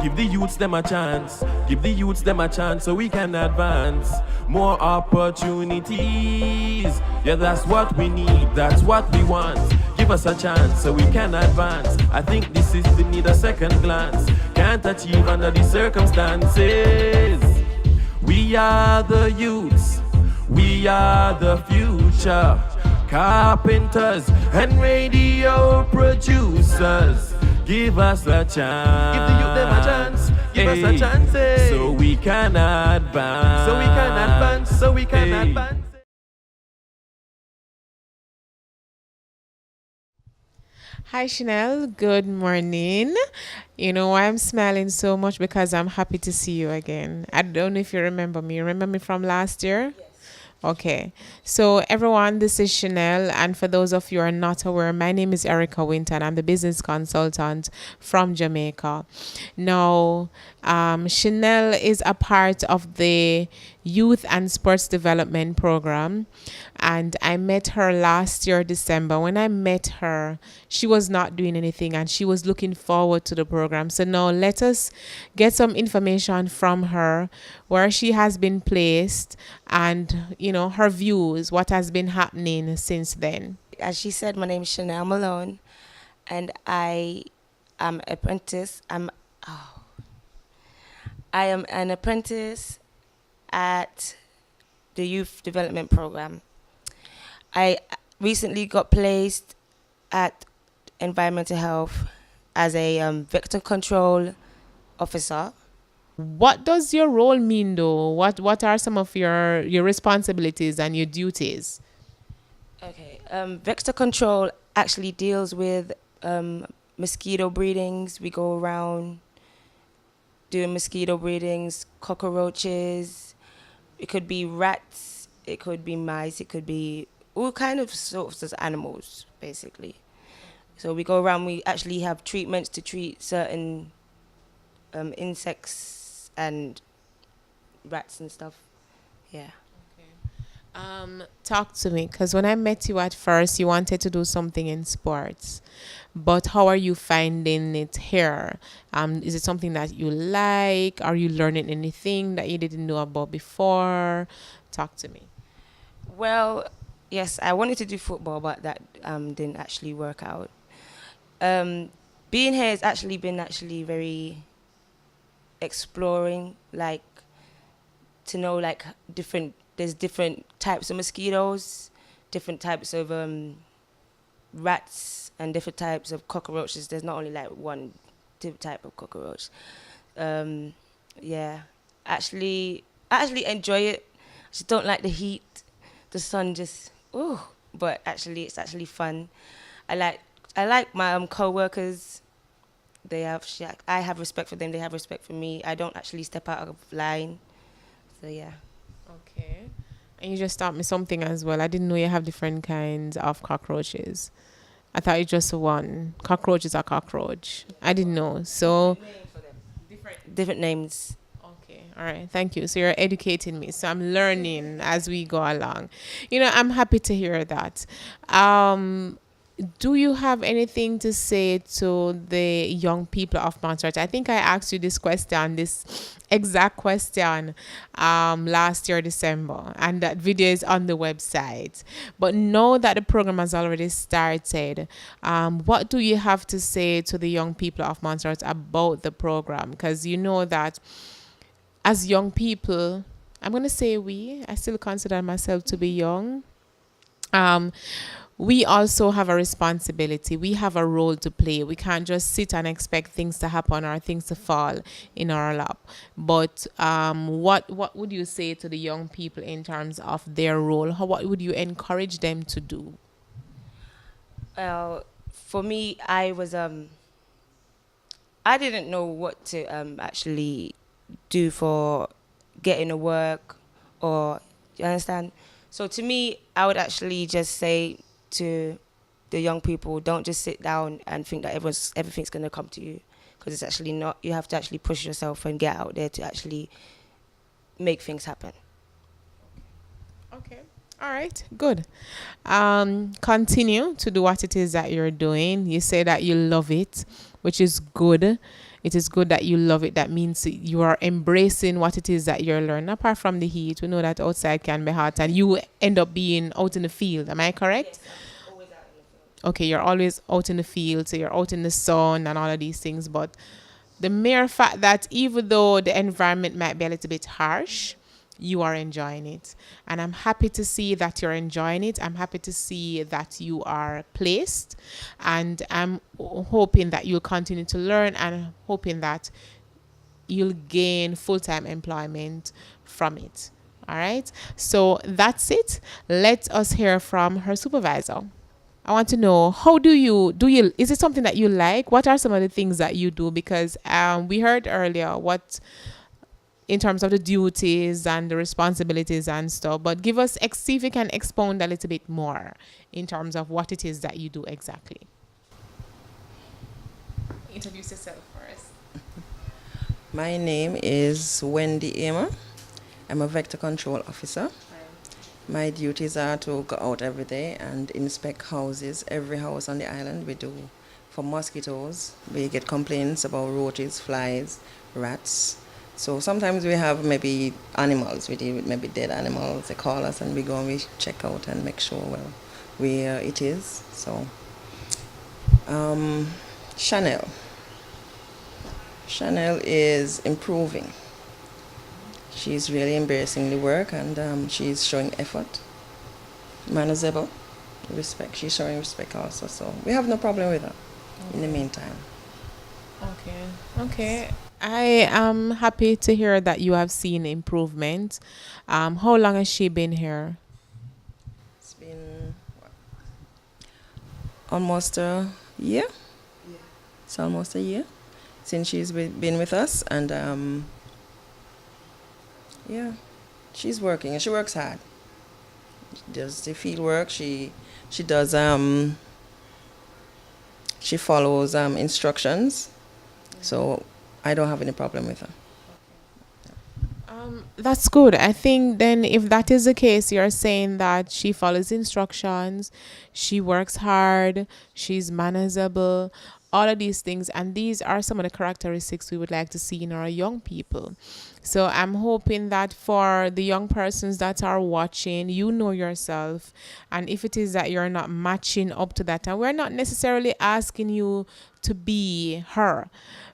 Give the youths them a chance. Give the youths them a chance so we can advance. More opportunities. Yeah, that's what we need. That's what we want. Give us a chance so we can advance. I think this system need a second glance. Can't achieve under the circumstances. We are the youths. We are the future. Carpenters and radio producers. Give us a chance. Give the youth them a chance. Give us a chance. So we can advance. So we can advance. So we can advance. Hi Chanelle, good morning. You know why I'm smiling so much? Because I'm happy to see you again. I don't know if you remember me. Remember me from last year? Yes. Okay. So everyone, this is Chanelle, and for those of you who are not aware, my name is Erica Wynter, and I'm the business consultant from Jamaica. Now, Chanelle is a part of the Youth and Sports Development Program, and I met her last year, December. When I met her, she was not doing anything, and she was looking forward to the program. So now let us get some information from her, where she has been placed, and her views, what has been happening since then. As she said, my name is Chanelle Malone, and I am apprentice. I am an apprentice at the Youth Development Program. I recently got placed at Environmental Health as a vector control officer. What does your role mean, though? What are some of your responsibilities and your duties? Okay, vector control actually deals with mosquito breedings. We go around doing mosquito breedings, cockroaches. It could be rats. It could be mice. It could be all kind of sorts of animals, basically. So we go around. We actually have treatments to treat certain insects and rats and stuff. Yeah. Talk to me, because when I met you at first, you wanted to do something in sports, but how are you finding it here? Is it something that you like? Are you learning anything that you didn't know about before? Talk to me. Well, yes, I wanted to do football, but that didn't actually work out. Being here has actually been very exploring, like to know like there's different types of mosquitoes, different types of rats, and different types of cockroaches. There's not only like one type of cockroach. Yeah, I actually enjoy it. I just don't like the heat. The sun just but actually it's actually fun. I like my co-workers. I have respect for them. They have respect for me. I don't actually step out of line. So yeah. Okay. And you just taught me something as well. I didn't know you have different kinds of cockroaches. I thought you just one. Cockroach is a cockroach. I didn't know. So Different names. okay. All right. Thank you. So you're educating me. So I'm learning as we go along. I'm happy to hear that. Do you have anything to say to the young people of Montserrat? I think I asked you this exact question, last year, December, and that video is on the website. But now that the program has already started, what do you have to say to the young people of Montserrat about the program? Because you know that as young people, I'm going to say I still consider myself to be young. We also have a responsibility. We have a role to play. We can't just sit and expect things to happen or things to fall in our lap. But what would you say to the young people in terms of their role? What would you encourage them to do? Well, for me, I didn't know what to actually do for getting a work, or you understand? So to me, I would actually just say to the young people, don't just sit down and think that everything's going to come to you, because it's actually not. You have to actually push yourself and get out there to actually make things happen. Okay. All right. Good. Continue to do what it is that you're doing. You say that you love it, which is good. It is good that you love it. That means you are embracing what it is that you're learning. Apart from the heat, we know that outside can be hot, and you end up being out in the field. Am I correct? Okay, you're always out in the field, so you're out in the sun and all of these things. But the mere fact that even though the environment might be a little bit harsh, you are enjoying it. And I'm happy to see that you're enjoying it. I'm happy to see that you are placed. And I'm hoping that you'll continue to learn, and hoping that you'll gain full-time employment from it. All right. So that's it. Let us hear from her supervisor. I want to know, how do you is it something that you like? What are some of the things that you do? Because we heard earlier what in terms of the duties and the responsibilities and stuff, but see if you can expound a little bit more in terms of what it is that you do exactly. Introduce yourself first. My name is Wendy Emma. I'm a vector control officer. My duties are to go out every day and inspect houses. Every house on the island we do. For mosquitoes, we get complaints about roaches, flies, rats. So sometimes we have maybe animals. We deal with maybe dead animals. They call us and we go and we check out and make sure where it is. So Chanelle. Chanelle is improving. She's really embracing the work, and she's showing effort, manageable, respect. She's showing respect also, so we have no problem with her in the meantime. Okay. I am happy to hear that you have seen improvement. How long has she been here? It's been almost a year. It's almost a year since she's been with us, and yeah, she's working, and she works hard. She does the field work. She does she follows instructions, so I don't have any problem with her. That's good. I think then if that is the case, you're saying that she follows instructions, she works hard, she's manageable, all of these things. And these are some of the characteristics we would like to see in our young people. So I'm hoping that for the young persons that are watching, you know yourself. And if it is that you're not matching up to that, and we're not necessarily asking you to be her,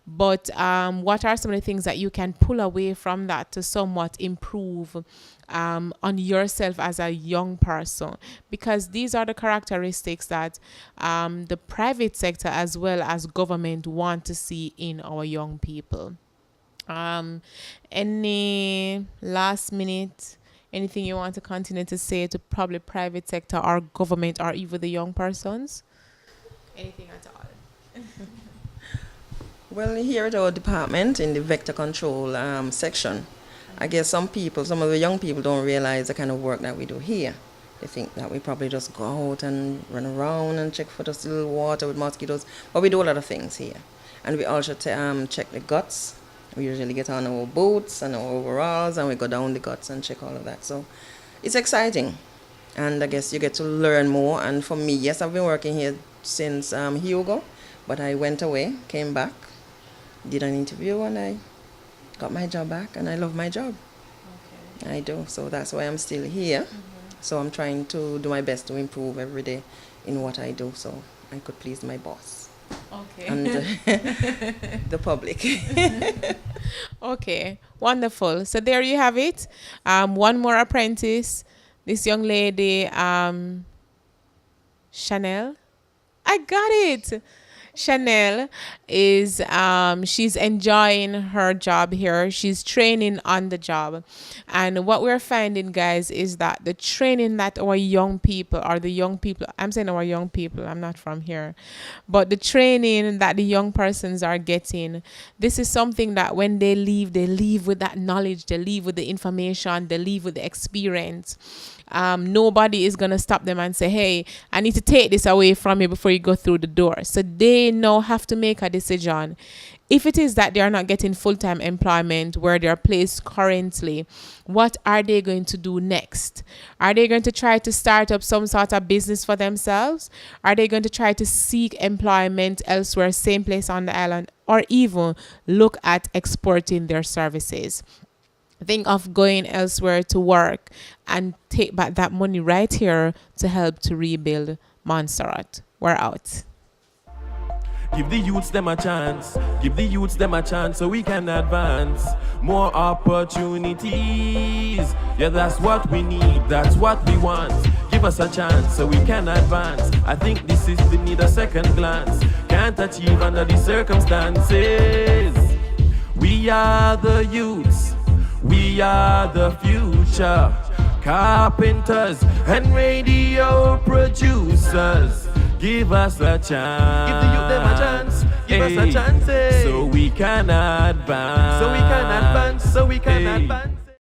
but what are some of the things that you can pull away from that to somewhat improve on yourself as a young person? Because these are the characteristics that the private sector as well as government want to see in our young people. Any last minute, anything you want to continue to say to probably private sector or government or even the young persons? Anything at all? Well, here at our department in the vector control section, I guess some of the young people don't realize the kind of work that we do here. They think that we probably just go out and run around and check for just a little water with mosquitoes, but we do a lot of things here. And we also check the guts. We usually get on our boots and our overalls, and we go down the guts and check all of that. So it's exciting, and I guess you get to learn more. And for me, yes, I've been working here since Hugo, but I went away, came back, did an interview, and I got my job back, and I love my job. Okay. I do, so that's why I'm still here. So I'm trying to do my best to improve every day in what I do, so I could please my boss. Okay. And the public. Okay, wonderful. So there you have it. One more apprentice. This young lady, Chanelle. I got it. Chanelle is she's enjoying her job here. She's training on the job. And what we're finding, guys, is that the training that our young people, I'm saying our young people, I'm not from here, but the training that the young persons are getting, this is something that when they leave with that knowledge, they leave with the information, they leave with the experience. nobody is going to stop them and say, hey, I need to take this away from you before you go through the door. So they now have to make a decision. If it is that they are not getting full-time employment where they are placed currently, what are they going to do next? Are they going to try to start up some sort of business for themselves? Are they going to try to seek employment elsewhere, same place on the island, or even look at exporting their services? Think of going elsewhere to work and take back that money right here to help to rebuild Montserrat. We're out. Give the youths them a chance. Give the youths them a chance so we can advance. More opportunities. Yeah, that's what we need. That's what we want. Give us a chance so we can advance. I think this system need a second glance. Can't achieve under the circumstances. We are the youths. We are the future. Carpenters and radio producers. Give us a chance. Give the youth them a chance. Give us a chance. So we can advance. So we can advance. So we can advance.